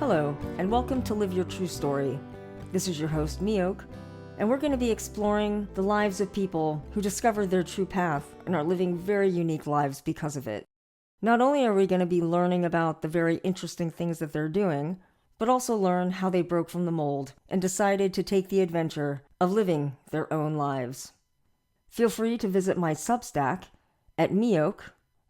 Hello, and welcome to Live Your True Story. This is your host, Miok, and we're going to be exploring the lives of people who discovered their true path and are living very unique lives because of it. Not only are we going to be learning about the very interesting things that they're doing, but also learn how they broke from the mold and decided to take the adventure of living their own lives. Feel free to visit my Substack at Miok,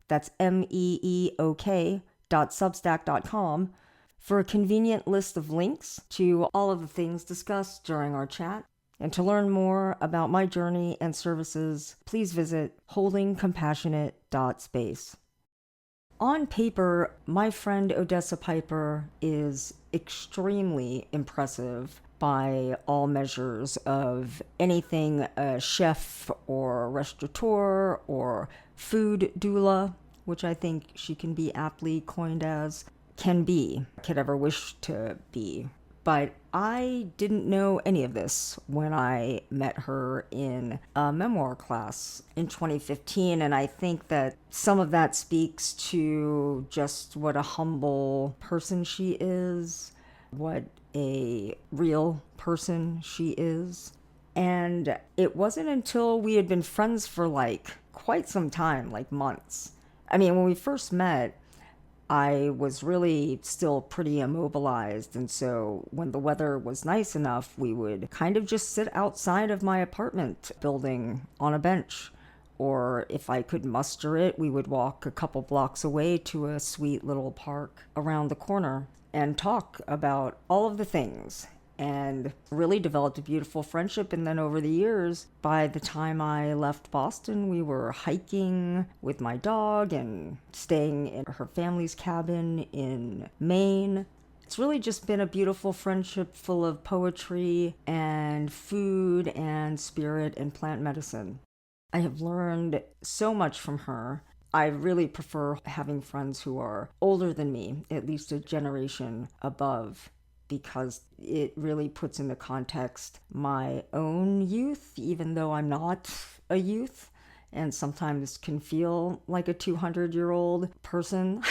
that's meeok.substack.com, for a convenient list of links to all of the things discussed during our chat. And to learn more about my journey and services, please visit HoldingCompassionate.space. On paper, my friend Odessa Piper is extremely impressive by all measures of anything a chef or restaurateur or food doula, which I think she can be aptly coined as, can be, could ever wish to be. But I didn't know any of this when I met her in a memoir class in 2015, and I think that some of that speaks to just what a humble person she is, what a real person she is. And it wasn't until we had been friends for quite some time, months. I mean, when we first met, I was really still pretty immobilized, and so when the weather was nice enough, we would kind of just sit outside of my apartment building on a bench. Or if I could muster it, we would walk a couple blocks away to a sweet little park around the corner and talk about all of the things, and really developed a beautiful friendship. And then over the years, by the time I left Boston, we were hiking with my dog and staying in her family's cabin in Maine. It's really just been a beautiful friendship full of poetry and food and spirit and plant medicine. I have learned so much from her. I really prefer having friends who are older than me, at least a generation above, because it really puts into context my own youth, even though I'm not a youth and sometimes can feel like a 200-year-old person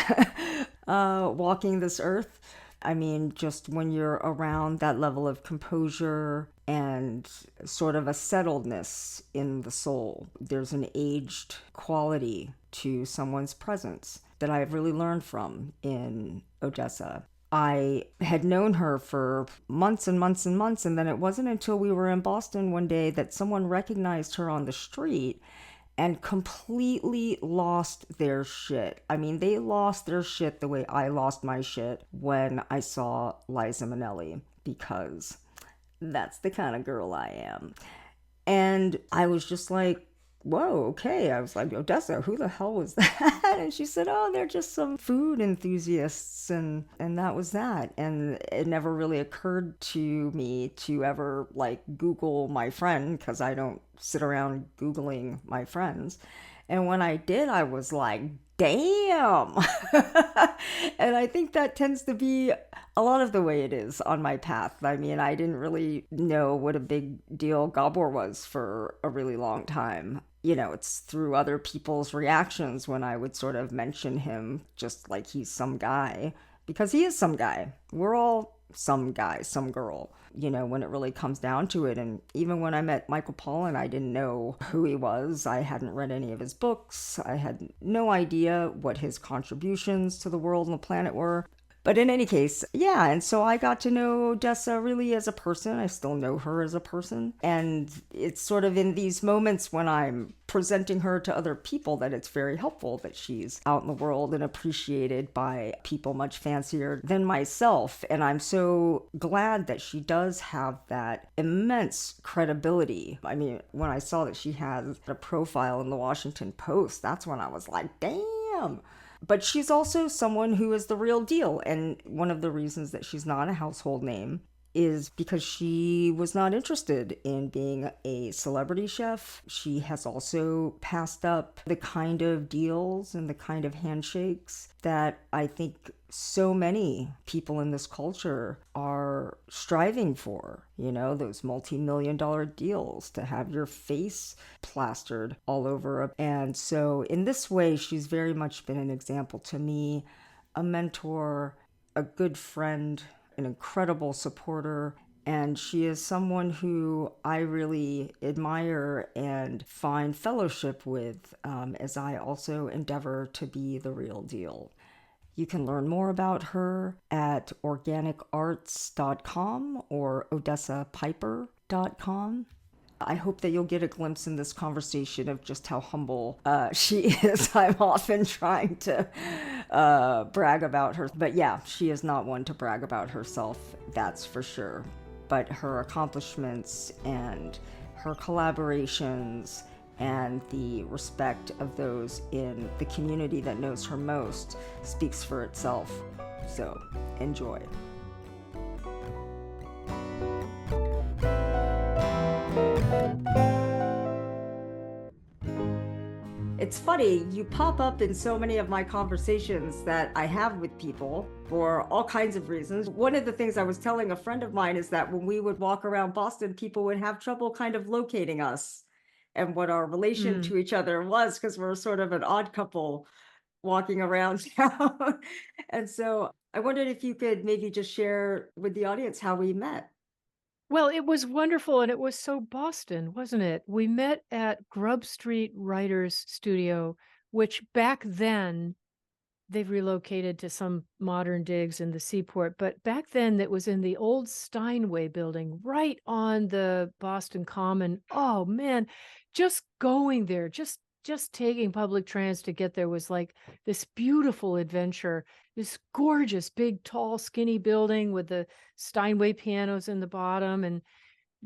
walking this earth. I mean, just when you're around that level of composure and sort of a settledness in the soul, there's an aged quality to someone's presence that I've really learned from in Odessa. I had known her for months and months and months, and then it wasn't until we were in Boston one day that someone recognized her on the street and completely lost their shit. I mean, they lost their shit the way I lost my shit when I saw Liza Minnelli, because that's the kind of girl I am. And I was just like, whoa, okay. I was like, Odessa, who the hell was that? And she said, oh, they're just some food enthusiasts. And that was that. And it never really occurred to me to ever Google my friend, because I don't sit around Googling my friends. And when I did, I was like, damn. And I think that tends to be a lot of the way it is on my path. I mean, I didn't really know what a big deal Gabor was for a really long time. You know, it's through other people's reactions when I would sort of mention him, just like he's some guy, because he is some guy. We're all some guy, some girl, when it really comes down to it. And even when I met Michael Pollan, I didn't know who he was. I hadn't read any of his books. I had no idea what his contributions to the world and the planet were. But in any case, yeah, and so I got to know Odessa really as a person. I still know her as a person. And it's sort of in these moments when I'm presenting her to other people that it's very helpful that she's out in the world and appreciated by people much fancier than myself. And I'm so glad that she does have that immense credibility. I mean, when I saw that she had a profile in the Washington Post, that's when I was like, damn. But she's also someone who is the real deal. And one of the reasons that she's not a household name is because she was not interested in being a celebrity chef. She has also passed up the kind of deals and the kind of handshakes that I think so many people in this culture are striving for, those multi-million-dollar deals to have your face plastered all over. And so in this way, she's very much been an example to me, a mentor, a good friend, an incredible supporter, and she is someone who I really admire and find fellowship with as I also endeavor to be the real deal. You can learn more about her at organicarts.com or odessapiper.com. I hope that you'll get a glimpse in this conversation of just how humble she is. I'm often trying to brag about her. But yeah, she is not one to brag about herself, that's for sure. But her accomplishments and her collaborations and the respect of those in the community that knows her most speaks for itself. So enjoy. It's funny, you pop up in so many of my conversations that I have with people for all kinds of reasons. One of the things I was telling a friend of mine is that when we would walk around Boston, people would have trouble kind of locating us and what our relation to each other was, because we're sort of an odd couple walking around town. And so I wondered if you could maybe just share with the audience how we met. Well, it was wonderful, and it was so Boston, wasn't it? We met at Grub Street Writers Studio, which back then they've relocated to some modern digs in the Seaport, but back then it was in the old Steinway building right on the Boston Common. Oh man, just going there, just taking public trans to get there was like this beautiful adventure. This gorgeous, big, tall, skinny building with the Steinway pianos in the bottom and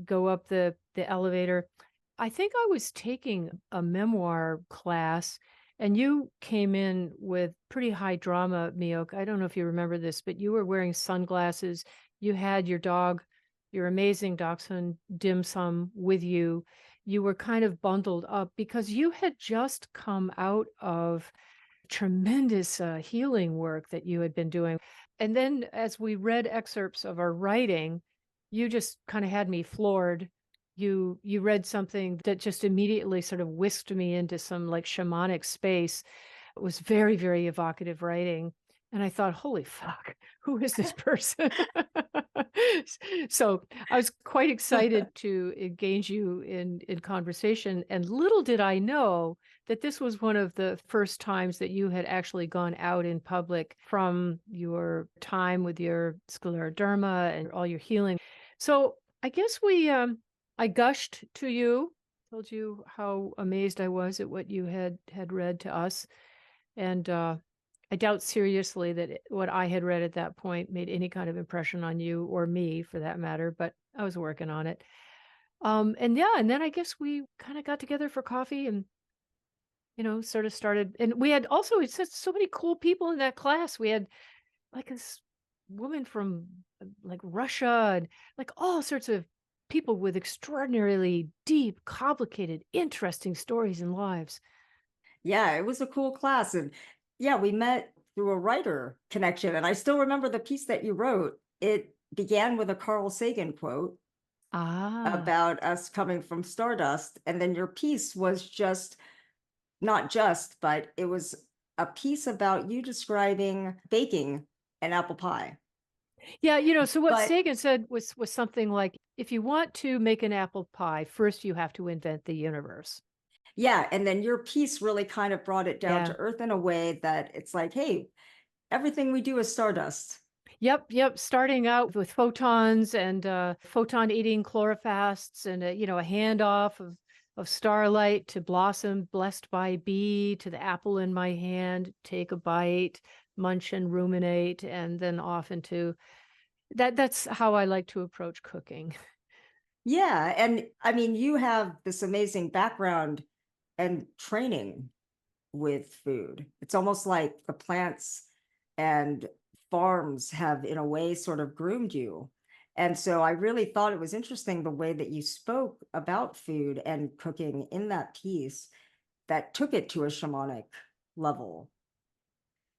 go up the elevator. I think I was taking a memoir class and you came in with pretty high drama, Miok. I don't know if you remember this, but you were wearing sunglasses. You had your dog, your amazing dachshund Dim Sum with you. You were kind of bundled up because you had just come out of tremendous healing work that you had been doing. And then as we read excerpts of our writing, you just kind of had me floored. You read something that just immediately sort of whisked me into some like shamanic space. It was very, very evocative writing. And I thought, holy fuck, who is this person? So I was quite excited to engage you in conversation. And little did I know that this was one of the first times that you had actually gone out in public from your time with your scleroderma and all your healing. So I guess I gushed to you, told you how amazed I was at what you had read to us. And I doubt seriously that what I had read at that point made any kind of impression on you or me for that matter, but I was working on it. And yeah, and then I guess we kind of got together for coffee and, sort of started. And we had also, it's just so many cool people in that class. We had like this woman from like Russia and like all sorts of people with extraordinarily deep, complicated, interesting stories and lives. Yeah, it was a cool class. And yeah, we met through a writer connection. And I still remember the piece that you wrote. It began with a Carl Sagan quote Ah, about us coming from Stardust. And then your piece was just, not just, but it was a piece about you describing baking an apple pie. yeah. So what But Sagan said was something like, if you want to make an apple pie, first you have to invent the universe. yeah, and then your piece really kind of brought it down Yeah. to earth in a way that it's like, hey, everything we do is stardust. Yep. Starting out with photons and photon eating chloroplasts and a handoff of starlight to blossom blessed by bee to the apple in my hand, take a bite, munch and ruminate, and then off into that's how I like to approach cooking. Yeah, and I mean, you have this amazing background and training with food. It's almost like the plants and farms have, in a way, sort of groomed you. And so I really thought it was interesting the way that you spoke about food and cooking in that piece that took it to a shamanic level.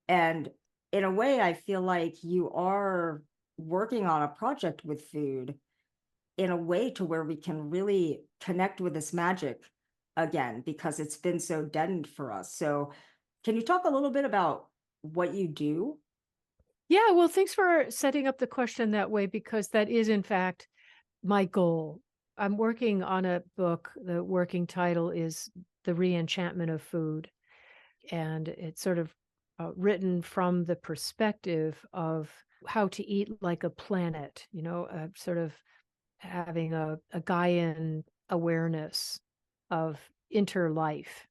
And in a way, I feel like you are working on a project with food in a way to where we can really connect with this magic again, because it's been so deadened for us. So can you talk a little bit about what you do? Yeah, well, thanks for setting up the question that way because that is, in fact, my goal. I'm working on a book. The working title is The Re-Enchantment of Food. And it's sort of written from the perspective of how to eat like a planet, sort of having a Gaian awareness of interlife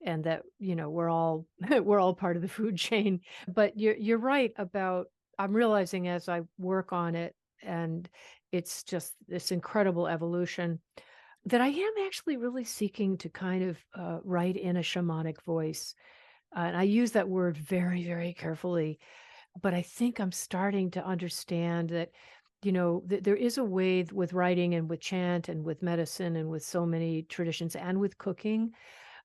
and that we're all we're all part of the food chain. But you're right about, I'm realizing as I work on it, and it's just this incredible evolution, that I am actually really seeking to kind of write in a shamanic voice. And I use that word very, very carefully, but I think I'm starting to understand that, there is a way with writing and with chant and with medicine and with so many traditions and with cooking,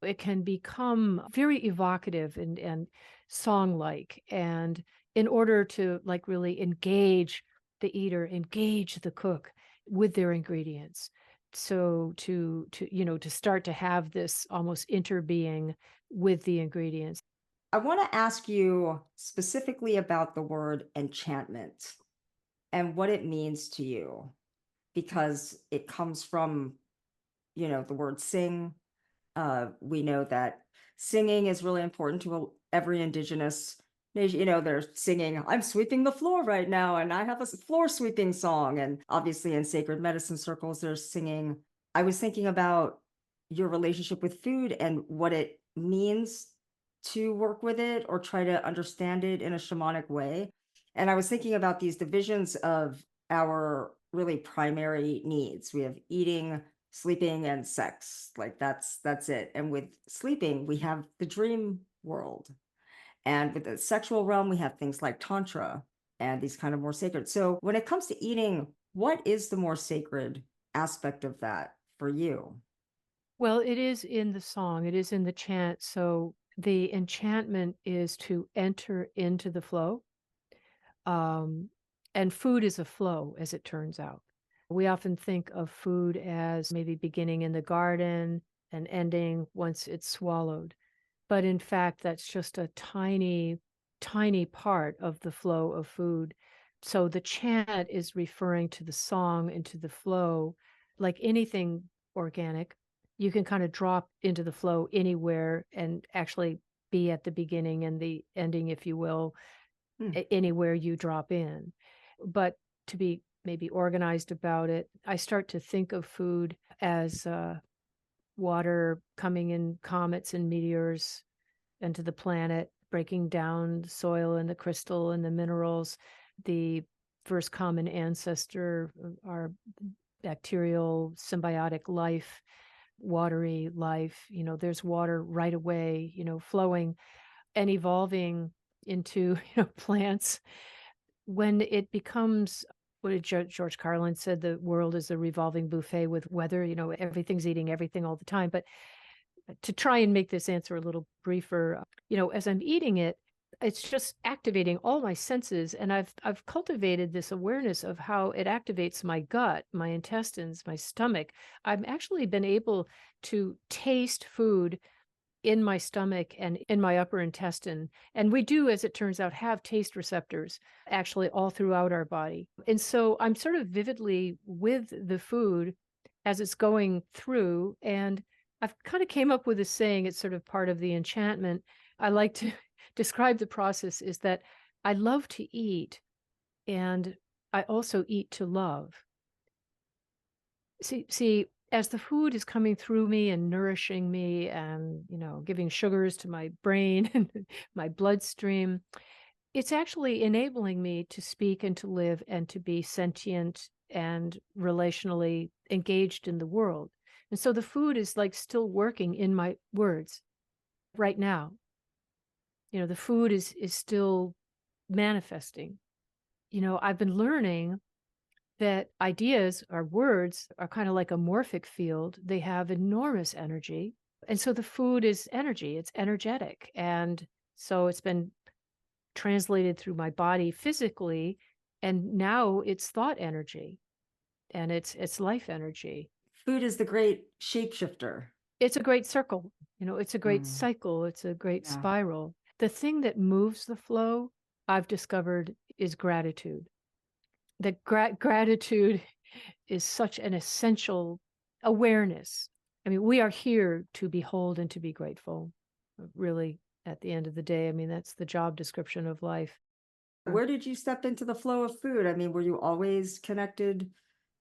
it can become very evocative and song-like. And in order to like really engage the eater, engage the cook with their ingredients. So to start to have this almost interbeing with the ingredients. I want to ask you specifically about the word enchantment and what it means to you, because it comes from, the word sing. We know that singing is really important to every indigenous nation. They're singing, I'm sweeping the floor right now, and I have a floor sweeping song. And obviously, in sacred medicine circles, they're singing. I was thinking about your relationship with food and what it means to work with it or try to understand it in a shamanic way. And I was thinking about these divisions of our really primary needs. We have eating, sleeping, and sex. Like that's it. And with sleeping, we have the dream world. And with the sexual realm, we have things like tantra and these kind of more sacred. So when it comes to eating, what is the more sacred aspect of that for you? Well, it is in the song, it is in the chant. So the enchantment is to enter into the flow. Um, and food is a flow, as it turns out. We often think of food as maybe beginning in the garden and ending once it's swallowed. But in fact, that's just a tiny, tiny part of the flow of food. So the chant is referring to the song and to the flow. Like anything organic, you can kind of drop into the flow anywhere and actually be at the beginning and the ending, if you will, Hmm. anywhere you drop in. But to be maybe organized about it, I start to think of food as water coming in comets and meteors into the planet, breaking down the soil and the crystal and the minerals. The first common ancestor, our bacterial symbiotic life, watery life. There's water right away, flowing and evolving into plants. When it becomes, what did George Carlin said, the world is a revolving buffet with weather, everything's eating everything all the time. But to try and make this answer a little briefer, as I'm eating it, it's just activating all my senses. And I've cultivated this awareness of how it activates my gut, my intestines, my stomach. I've actually been able to taste food in my stomach and in my upper intestine. And we do, as it turns out, have taste receptors actually all throughout our body. And so I'm sort of vividly with the food as it's going through. And I've kind of came up with a saying, it's sort of part of the enchantment. I like to describe the process is that I love to eat and I also eat to love. See, as the food is coming through me and nourishing me and, giving sugars to my brain and my bloodstream, it's actually enabling me to speak and to live and to be sentient and relationally engaged in the world. And so the food is like still working in my words right now. The food is still manifesting. I've been learning that ideas or words are kind of like a morphic field. They have enormous energy. And so the food is energy, it's energetic. And so it's been translated through my body physically. And now it's thought energy and it's life energy. Food is the great shapeshifter. It's a great circle, it's a great Mm, cycle, it's a great yeah. spiral. The thing that moves the flow, I've discovered is gratitude. That gratitude is such an essential awareness. I mean, we are here to behold and to be grateful. Really, at the end of the day, I mean, that's the job description of life. Where did you step into the flow of food? I mean, were you always connected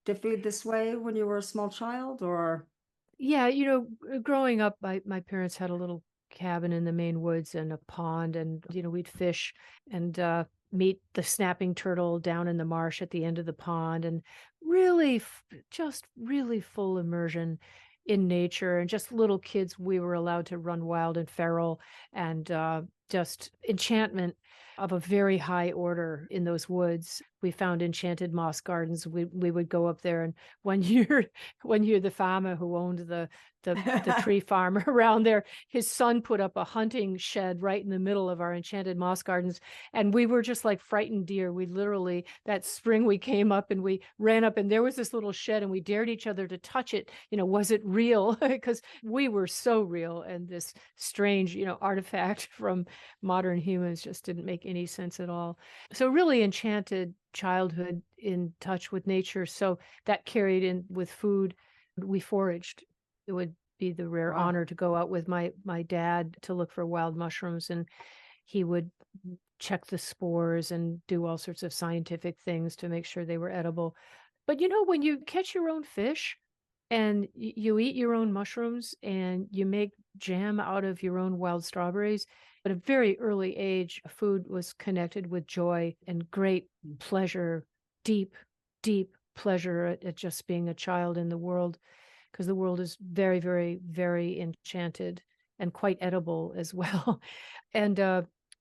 to food this way when you were a small child, or? Yeah, growing up, my parents had a little cabin in the Maine woods and a pond, and we'd fish and meet the snapping turtle down in the marsh at the end of the pond, and really, just really full immersion in nature. And just little kids, we were allowed to run wild and feral, and just enchantment of a very high order in those woods. We found enchanted moss gardens. We would go up there, and one year the farmer who owned the tree farm around there, his son put up a hunting shed right in the middle of our enchanted moss gardens, and we were just like frightened deer. We literally, that spring, we came up and we ran up, and there was this little shed, and we dared each other to touch it. Was it real? Because we were so real, and this strange artifact from modern humans just didn't make any sense at all. So really enchanted childhood in touch with nature. So that carried in with food. We foraged. It would be the rare Wow. honor to go out with my dad to look for wild mushrooms, and he would check the spores and do all sorts of scientific things to make sure they were edible. But when you catch your own fish and you eat your own mushrooms and you make jam out of your own wild strawberries, at a very early age, food was connected with joy and great pleasure, deep, deep pleasure at just being a child in the world, because the world is very, very, very enchanted and quite edible as well. And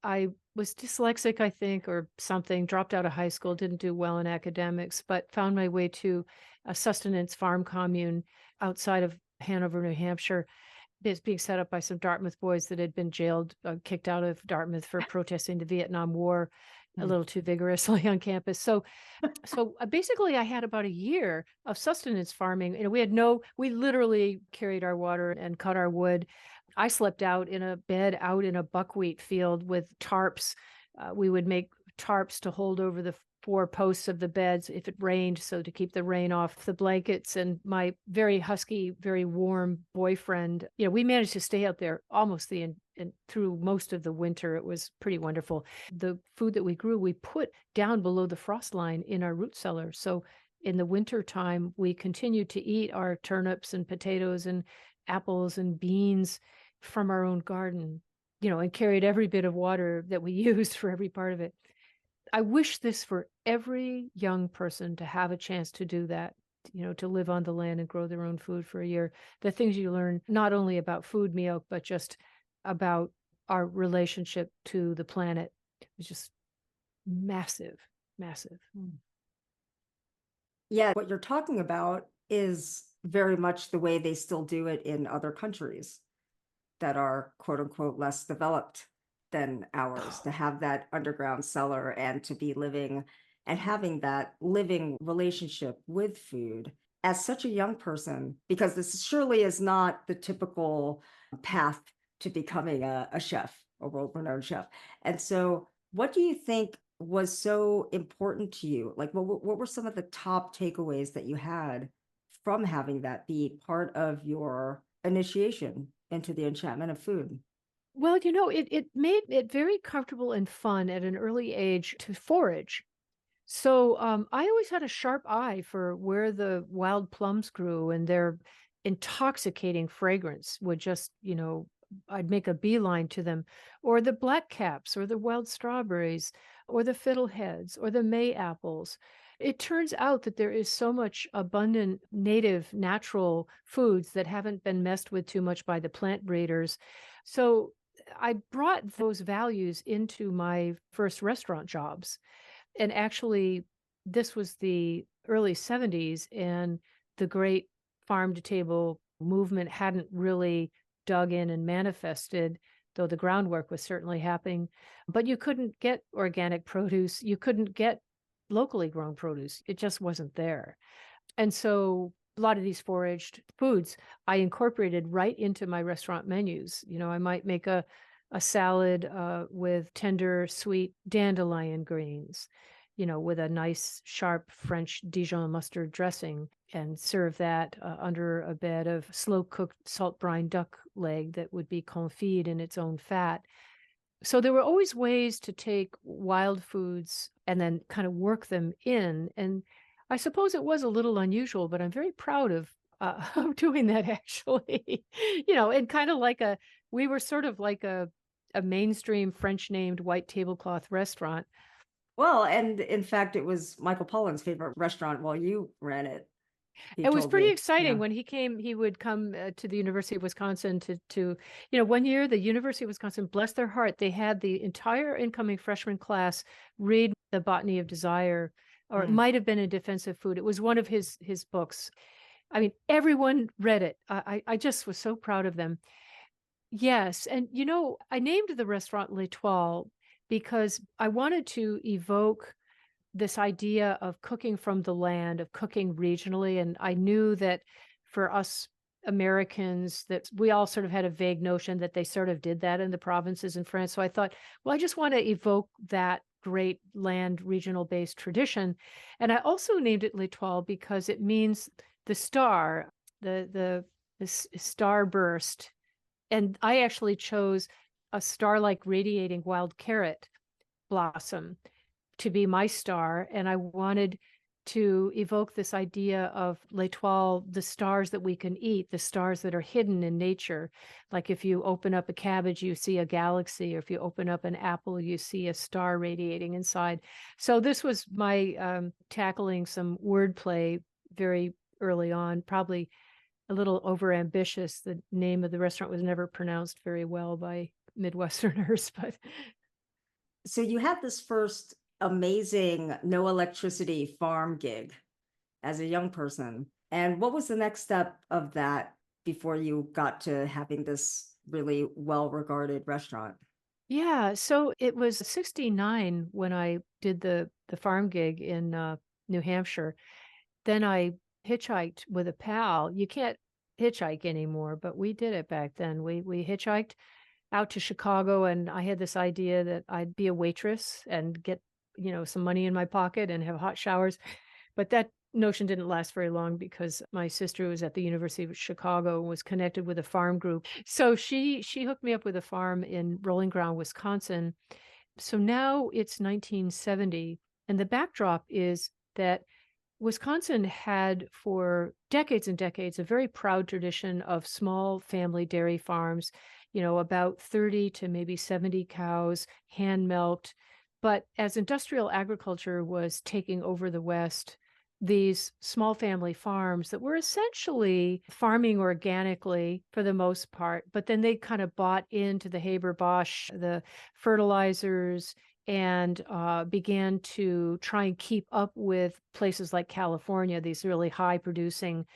I was dyslexic, I think, or something, dropped out of high school, didn't do well in academics, but found my way to a sustenance farm commune outside of Hanover, New Hampshire. It's being set up by some Dartmouth boys that had been jailed, kicked out of Dartmouth for protesting the Vietnam War a little too vigorously on campus. So basically I had about a year of sustenance farming. We literally carried our water and cut our wood. I slept out in a bed out in a buckwheat field with tarps. We would make tarps to hold over the four posts of the beds if it rained, so to keep the rain off the blankets. And my very husky, very warm boyfriend, we managed to stay out there almost through most of the winter. It was pretty wonderful. The food that we grew, we put down below the frost line in our root cellar. So in the winter time, we continued to eat our turnips and potatoes and apples and beans from our own garden, and carried every bit of water that we used for every part of it. I wish this for every young person, to have a chance to do that, to live on the land and grow their own food for a year. The things you learn, not only about food, Mio, but just about our relationship to the planet, is just massive, massive. Yeah, what you're talking about is very much the way they still do it in other countries that are quote unquote less developed than ours, to have that underground cellar and to be living and having that living relationship with food as such a young person, because this surely is not the typical path to becoming a chef, a world-renowned chef. And so what do you think was so important to you? Like, what were some of the top takeaways that you had from having that be part of your initiation into the enchantment of food? Well, it made it very comfortable and fun at an early age to forage. So I always had a sharp eye for where the wild plums grew, and their intoxicating fragrance would just, I'd make a beeline to them, or the black caps, or the wild strawberries, or the fiddleheads, or the May apples. It turns out that there is so much abundant native natural foods that haven't been messed with too much by the plant breeders. So I brought those values into my first restaurant jobs. And actually, this was the early 70s, and the great farm to table movement hadn't really dug in and manifested, though the groundwork was certainly happening. But you couldn't get organic produce. You couldn't get locally grown produce. It just wasn't there. And so a lot of these foraged foods I incorporated right into my restaurant menus. I might make a a salad with tender, sweet dandelion greens, with a nice, sharp French Dijon mustard dressing, and serve that under a bed of slow-cooked salt brine duck leg that would be confit in its own fat. So there were always ways to take wild foods and then kind of work them in. And I suppose it was a little unusual, but I'm very proud of of doing that actually. And kind of like we were sort of like a mainstream French named white tablecloth restaurant. Well, and in fact, it was Michael Pollan's favorite restaurant while you ran it. He It was told pretty me. exciting Yeah. when he came. He would come to the University of Wisconsin one year, the University of Wisconsin, bless their heart, they had the entire incoming freshman class read The Botany of Desire, or it Mm. might have been in Defensive Food. It was one of his books. I mean, everyone read it. I just was so proud of them. Yes, and I named the restaurant L'Etoile because I wanted to evoke this idea of cooking from the land, of cooking regionally. And I knew that for us Americans, that we all sort of had a vague notion that they sort of did that in the provinces in France. So I thought, well, I just want to evoke that great land regional based tradition. And I also named it L'Etoile because it means the star, the star burst. And I actually chose a star-like radiating wild carrot blossom to be my star. And I wanted to evoke this idea of l'étoile, the stars that we can eat, the stars that are hidden in nature. Like if you open up a cabbage, you see a galaxy, or if you open up an apple, you see a star radiating inside. So this was my tackling some wordplay very early on, probably a little overambitious. The name of the restaurant was never pronounced very well by Midwesterners, but So you had this first amazing no electricity farm gig as a young person. And what was the next step of that before you got to having this really well-regarded restaurant? yeah, so it was 69 when I did the farm gig in New Hampshire. Then I hitchhiked with a pal. You can't hitchhike anymore, but we did it back then. We hitchhiked out to Chicago, and I had this idea that I'd be a waitress and get, some money in my pocket and have hot showers. But that notion didn't last very long because my sister was at the University of Chicago and was connected with a farm group. So she hooked me up with a farm in Rolling Ground, Wisconsin. So now it's 1970, and the backdrop is that Wisconsin had for decades and decades a very proud tradition of small family dairy farms, about 30 to maybe 70 cows, hand milked. But as industrial agriculture was taking over the West, these small family farms that were essentially farming organically for the most part, but then they kind of bought into the Haber-Bosch, the fertilizers, and began to try and keep up with places like California, these really high producing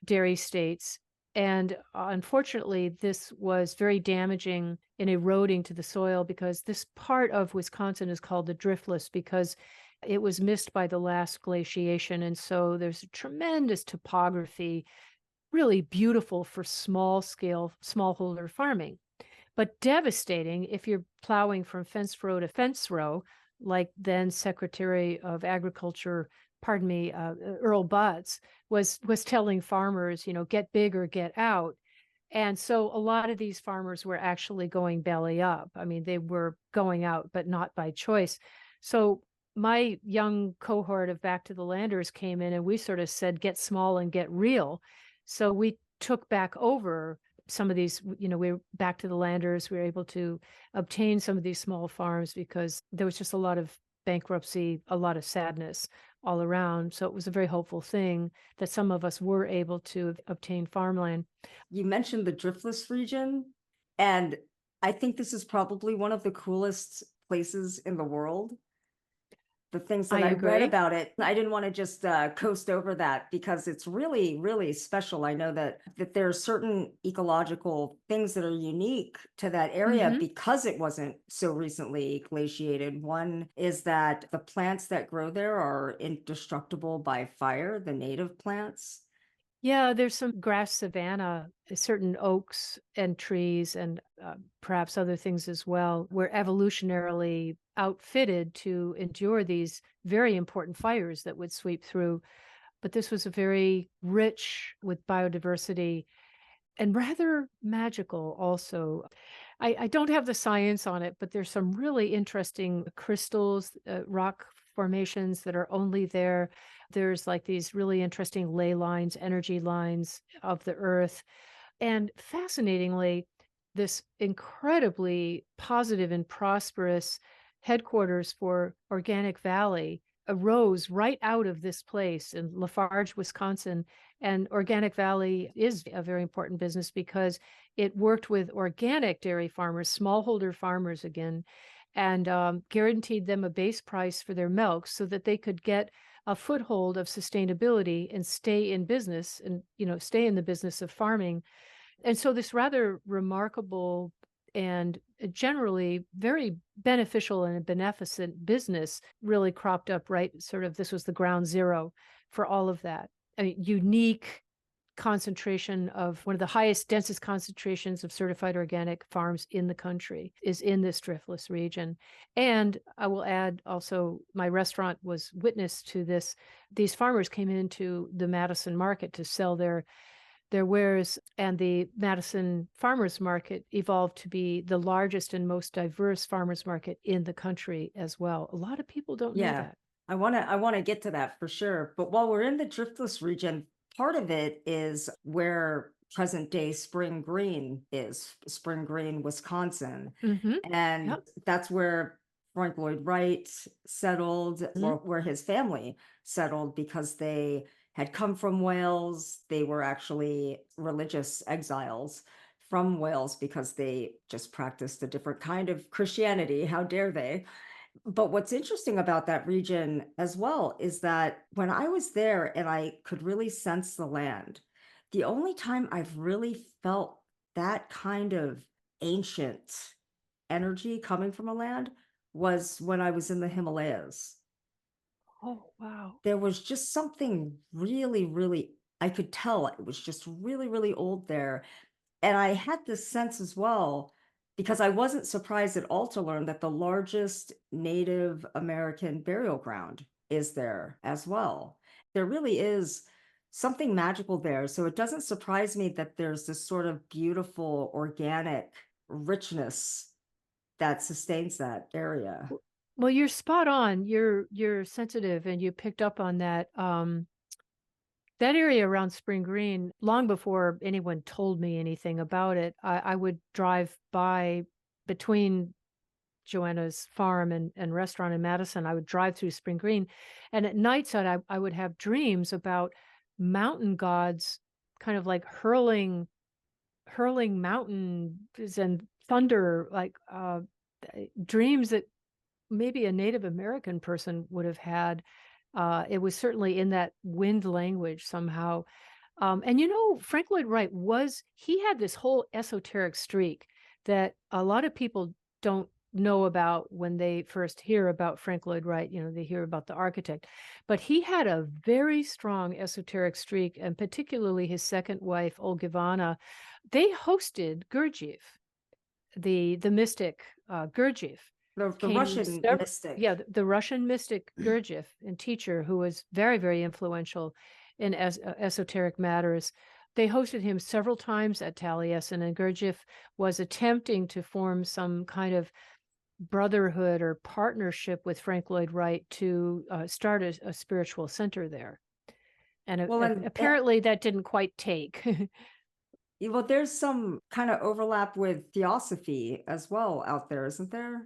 dairy states. And unfortunately, this was very damaging and eroding to the soil because this part of Wisconsin is called the driftless because it was missed by the last glaciation. And so there's a tremendous topography, really beautiful for small scale, smallholder farming, but devastating if you're plowing from fence row to fence row, like then Secretary of Agriculture, pardon me, Earl Butz was telling farmers, get big or get out. And so a lot of these farmers were actually going belly up. I mean, they were going out, but not by choice. So my young cohort of Back to the Landers came in and we sort of said, get small and get real. So we took back over some of these, we were back to the Landers. We were able to obtain some of these small farms because there was just a lot of bankruptcy, a lot of sadness all around. So it was a very hopeful thing that some of us were able to obtain farmland. You mentioned the driftless region, and I think this is probably one of the coolest places in the world. The things I that I read agree. about it, I didn't want to just coast over that because it's really, really special. I know that there are certain ecological things that are unique to that area Mm-hmm. because it wasn't so recently glaciated. One is that the plants that grow there are indestructible by fire, the native plants. Yeah, there's some grass savanna, certain oaks and trees, and perhaps other things as well, were evolutionarily outfitted to endure these very important fires that would sweep through. But this was a very rich with biodiversity and rather magical also. I don't have the science on it, but there's some really interesting crystals, rock formations that are only there. There's like these really interesting ley lines, energy lines of the earth. And fascinatingly, this incredibly positive and prosperous headquarters for Organic Valley arose right out of this place in Lafarge, Wisconsin. And Organic Valley is a very important business because it worked with organic dairy farmers, smallholder farmers again, and guaranteed them a base price for their milk so that they could get a foothold of sustainability and stay in business and, stay in the business of farming. And so this rather remarkable and generally very beneficial and beneficent business really cropped up, right? Sort of this was the ground zero for all of that. I mean, unique concentration of one of the highest, densest concentrations of certified organic farms in the country is in this driftless region. And I will add also, my restaurant was witness to this. These farmers came into the Madison market to sell their wares, and the Madison Farmers Market evolved to be the largest and most diverse farmers market in the country as well. A lot of people don't know Yeah, that. I want to get to that for sure. But while we're in the driftless region, part of it is where present day Spring Green is, Spring Green, Wisconsin. Mm-hmm. And Yep. that's where Frank Lloyd Wright settled, Mm-hmm. or where his family settled, because they had come from Wales. They were actually religious exiles from Wales because they just practiced a different kind of Christianity. How dare they? But what's interesting about that region as well is that when I was there and I could really sense the land, the only time I've really felt that kind of ancient energy coming from a land was when I was in the Himalayas. Oh, wow. There was just something really, really, I could tell it was just really, really old there. And I had this sense as well, because I wasn't surprised at all to learn that the largest Native American burial ground is there as well. There really is something magical there. So it doesn't surprise me that there's this sort of beautiful organic richness that sustains that area. Well, you're spot on. You're sensitive, and you picked up on that. That area around Spring Green, long before anyone told me anything about it, I would drive by between Joanna's farm and restaurant in Madison. I would drive through Spring Green, and at night side, I would have dreams about mountain gods, kind of like hurling mountains and thunder, like dreams that maybe a Native American person would have had. It was certainly in that wind language somehow. And Frank Lloyd Wright he had this whole esoteric streak that a lot of people don't know about when they first hear about Frank Lloyd Wright. They hear about the architect, but he had a very strong esoteric streak, and particularly his second wife, Olgivana. They hosted Gurdjieff, the mystic Gurdjieff The came Russian several, mystic. yeah, the Russian mystic Gurdjieff and teacher who was very, very influential in esoteric matters. They hosted him several times at Taliesin, and Gurdjieff was attempting to form some kind of brotherhood or partnership with Frank Lloyd Wright to start a spiritual center there. And Well, and apparently that didn't quite take. well, there's some kind of overlap with theosophy as well out there, isn't there?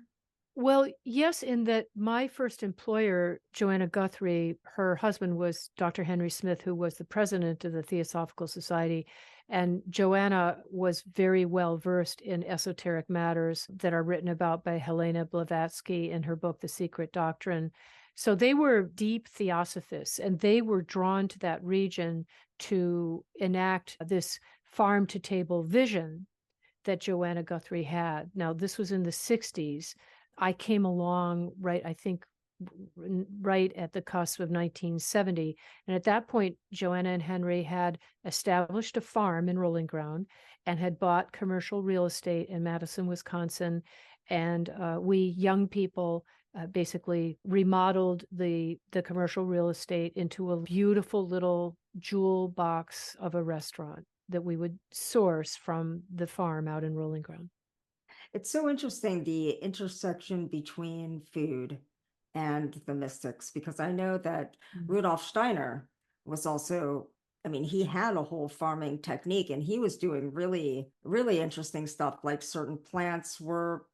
Well, yes, in that my first employer, Joanna Guthrie, her husband was Dr. Henry Smith, who was the president of the Theosophical Society. And Joanna was very well versed in esoteric matters that are written about by Helena Blavatsky in her book, The Secret Doctrine. So they were deep theosophists, and they were drawn to that region to enact this farm to table vision that Joanna Guthrie had. Now, this was in the 60s. I came along, right, I think right at the cusp of 1970. And at that point, Joanna and Henry had established a farm in Rolling Ground and had bought commercial real estate in Madison, Wisconsin. And we young people basically remodeled the commercial real estate into a beautiful little jewel box of a restaurant that we would source from the farm out in Rolling Ground. It's so interesting, the intersection between food and the mystics, because I know that Rudolf Steiner was also, I mean, he had a whole farming technique and he was doing really, really interesting stuff. Like certain plants were,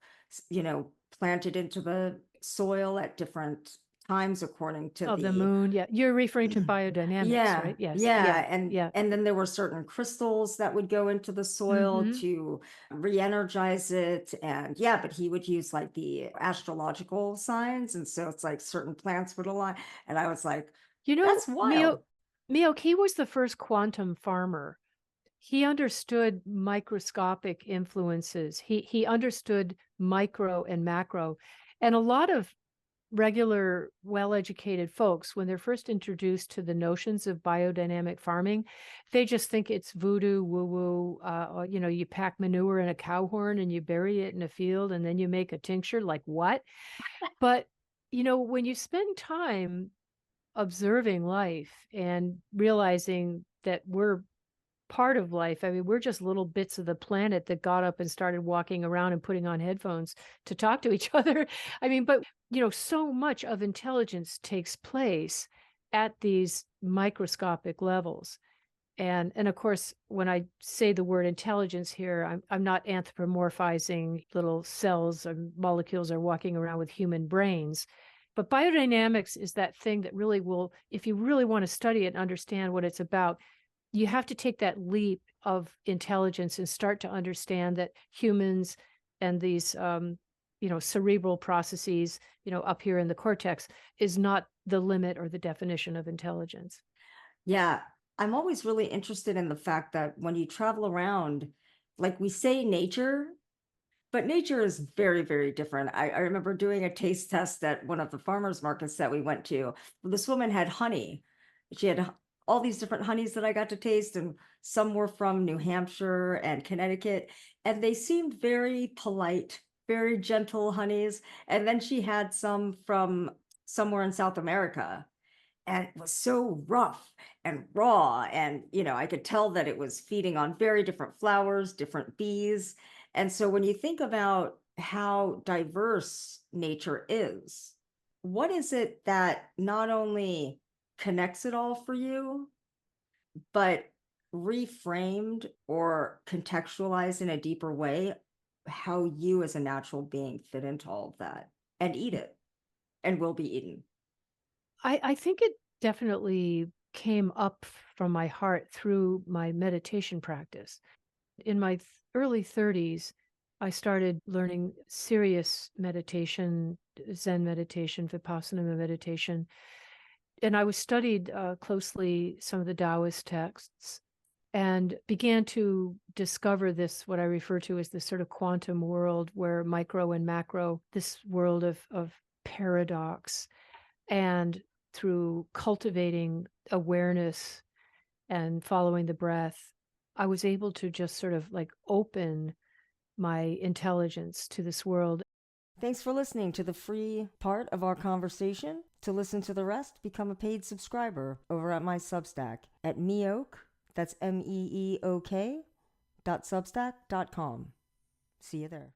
planted into the soil at different times according to the moon. Yeah. You're referring to biodynamics, right? Yes. Yeah. And then there were certain crystals that would go into the soil to re-energize it. And yeah, but he would use like the astrological signs. And so it's like certain plants would align. And I was like, that's wild. Mioke, he was the first quantum farmer. He understood microscopic influences. He understood micro and macro. And a lot of regular, well-educated folks, when they're first introduced to the notions of biodynamic farming, they just think it's voodoo, woo-woo. You pack manure in a cow horn and you bury it in a field and then you make a tincture. Like what? But, when you spend time observing life and realizing that we're part of life. I mean, we're just little bits of the planet that got up and started walking around and putting on headphones to talk to each other. I mean, but so much of intelligence takes place at these microscopic levels. And of course, when I say the word intelligence here, I'm not anthropomorphizing little cells or molecules are walking around with human brains. But biodynamics is that thing that really will, if you really want to study it and understand what it's about, you have to take that leap of intelligence and start to understand that humans and these, cerebral processes, up here in the cortex is not the limit or the definition of intelligence. Yeah. I'm always really interested in the fact that when you travel around, like we say nature, but nature is very, very different. I remember doing a taste test at one of the farmers markets that we went to. This woman had honey. She had all these different honeys that I got to taste, and some were from New Hampshire and Connecticut, and they seemed very polite, very gentle honeys. And then she had some from somewhere in South America, and it was so rough and raw. And, I could tell that it was feeding on very different flowers, different bees. And so when you think about how diverse nature is, what is it that not only connects it all for you, but reframed or contextualized in a deeper way how you as a natural being fit into all of that and eat it and will be eaten? I think it definitely came up from my heart through my meditation practice. In my early 30s, I started learning serious meditation, Zen meditation, Vipassana meditation. And I was studied closely some of the Taoist texts and began to discover this, what I refer to as this sort of quantum world where micro and macro, this world of paradox. And through cultivating awareness and following the breath, I was able to just sort of like open my intelligence to this world. Thanks for listening to the free part of our conversation. To listen to the rest, become a paid subscriber over at my Substack at meok, that's meeok.substack.com. See you there.